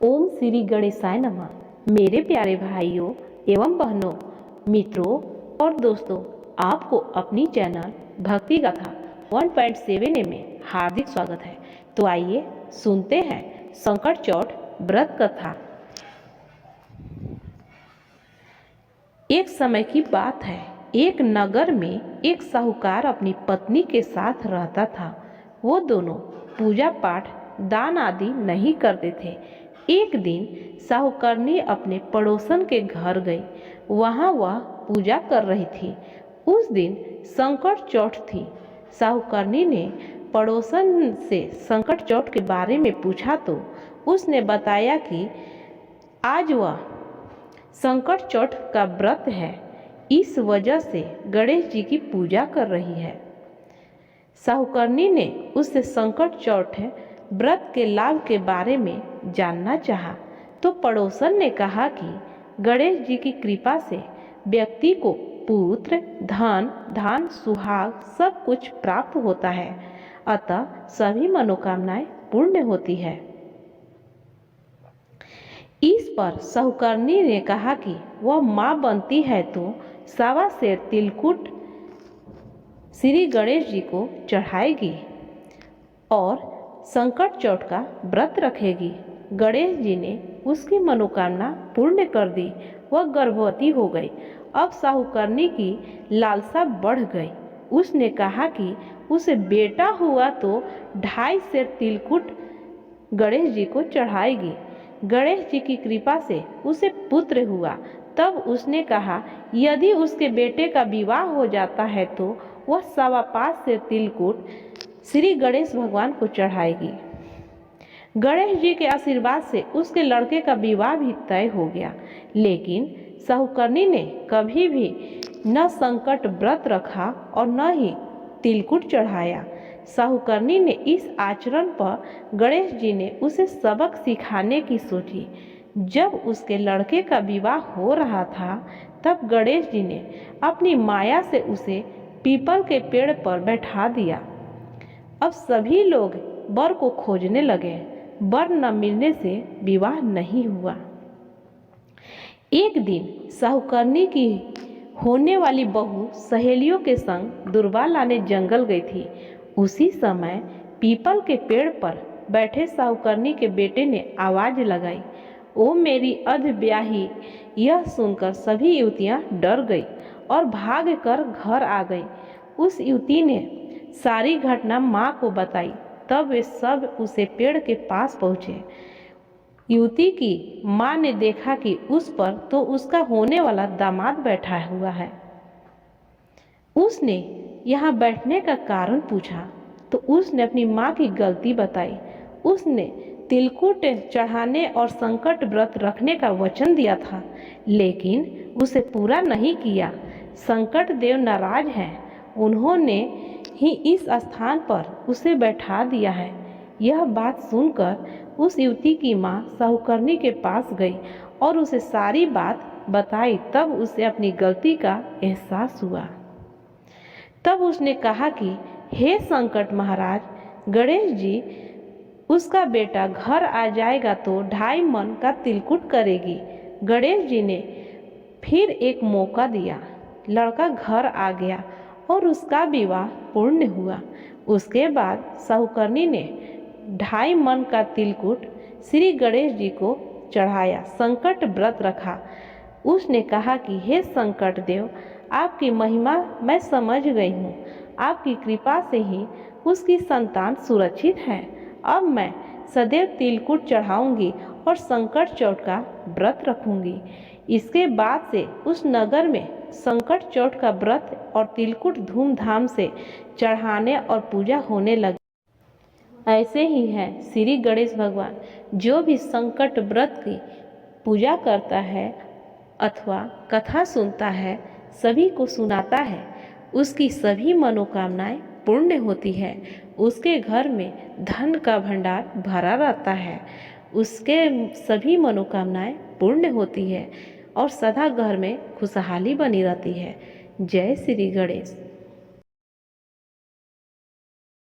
ओम श्री गणेशाय नमः। मेरे प्यारे भाइयों एवं बहनों, मित्रों और दोस्तों, आपको अपनी चैनल भक्ति कथा 1.7 में हार्दिक स्वागत है। तो आइए सुनते हैं संकट चौथ व्रत कथा। एक समय की बात है, एक नगर में एक साहूकार अपनी पत्नी के साथ रहता था। वो दोनों पूजा पाठ दान आदि नहीं करते थे। एक दिन साहूकारनी अपने पड़ोसन के घर गई। वहाँ वह पूजा कर रही थी। उस दिन संकट चौथ थी। साहूकारनी ने पड़ोसन से संकट चौथ के बारे में पूछा तो उसने बताया कि आज वह संकट चौथ का व्रत है, इस वजह से गणेश जी की पूजा कर रही है। साहूकारनी ने उससे संकट चौथ व्रत के लाभ के बारे में जानना चाहा तो पड़ोसन ने कहा कि गणेश जी की कृपा से व्यक्ति को पुत्र, धन, धान, सुहाग सब कुछ प्राप्त होता है, अतः सभी मनोकामनाएं पूर्ण होती है। इस पर साहूकारनी ने कहा कि वह माँ बनती है तो 1.25 सेर तिलकुट श्री गणेश जी को चढ़ाएगी और संकट चौथ का व्रत रखेगी। गणेश जी ने उसकी मनोकामना पूर्ण कर दी। वह गर्भवती हो गई। अब साहूकारनी की लालसा बढ़ गई। उसने कहा कि उसे बेटा हुआ तो 2.5 सेर तिलकुट गणेश जी को चढ़ाएगी। गणेश जी की कृपा से उसे पुत्र हुआ। तब उसने कहा यदि उसके बेटे का विवाह हो जाता है तो वह 5.25 सेर तिलकुट श्री गणेश भगवान को चढ़ाएगी। गणेश जी के आशीर्वाद से उसके लड़के का विवाह भी तय हो गया। लेकिन साहूकारनी ने कभी भी न संकट व्रत रखा और न ही तिलकुट चढ़ाया। साहूकारनी ने इस आचरण पर गणेश जी ने उसे सबक सिखाने की सोची। जब उसके लड़के का विवाह हो रहा था तब गणेश जी ने अपनी माया से उसे पीपल के पेड़ पर बैठा दिया। अब सभी लोग वर को खोजने लगे। वर न मिलने से विवाह नहीं हुआ। एक दिन साहूकारनी की होने वाली बहू सहेलियों के संग दुर्बा लाने जंगल गई थी। उसी समय पीपल के पेड़ पर बैठे साहूकारनी के बेटे ने आवाज लगाई, ओ मेरी अधब्याही। यह सुनकर सभी युवतियां डर गई और भाग कर घर आ गई। उस युवती ने सारी घटना माँ को बताई। तब वे सब उसे पेड़ के पास पहुँचे। युवती की माँ ने देखा कि उस पर तो उसका होने वाला दामाद बैठा हुआ है। उसने यहाँ बैठने का कारण पूछा तो उसने अपनी माँ की गलती बताई। उसने तिलकुट चढ़ाने और संकट व्रत रखने का वचन दिया था, लेकिन उसे पूरा नहीं किया। संकट देव नाराज हैं। उन्होंने ही इस स्थान पर उसे बैठा दिया है। यह बात सुनकर उस युवती की माँ साहूकारनी के पास गई और उसे सारी बात बताई। तब उसे अपनी गलती का एहसास हुआ। तब उसने कहा कि हे संकट महाराज, गणेश जी उसका बेटा घर आ जाएगा तो 2.5 मन का तिलकुट करेगी। गणेश जी ने फिर एक मौका दिया। लड़का घर आ गया और उसका विवाह पूर्ण हुआ। उसके बाद साहूकारनी ने 2.5 मन का तिलकुट श्री गणेश जी को चढ़ाया, संकट व्रत रखा। उसने कहा कि हे संकट देव, आपकी महिमा मैं समझ गई हूँ। आपकी कृपा से ही उसकी संतान सुरक्षित है। अब मैं सदैव तिलकुट चढ़ाऊंगी और संकट चौथ का व्रत रखूंगी। इसके बाद से उस नगर में संकट चौथ का व्रत और तिलकुट धूमधाम से चढ़ाने और पूजा होने लगी। ऐसे ही है श्री गणेश भगवान। जो भी संकट व्रत की पूजा करता है अथवा कथा सुनता है, सभी को सुनाता है, उसकी सभी मनोकामनाएं पूर्ण होती है। उसके घर में धन का भंडार भरा रहता है। उसके सभी मनोकामनाएं पूर्ण होती है और सदा घर में खुशहाली बनी रहती है। जय श्री गणेश।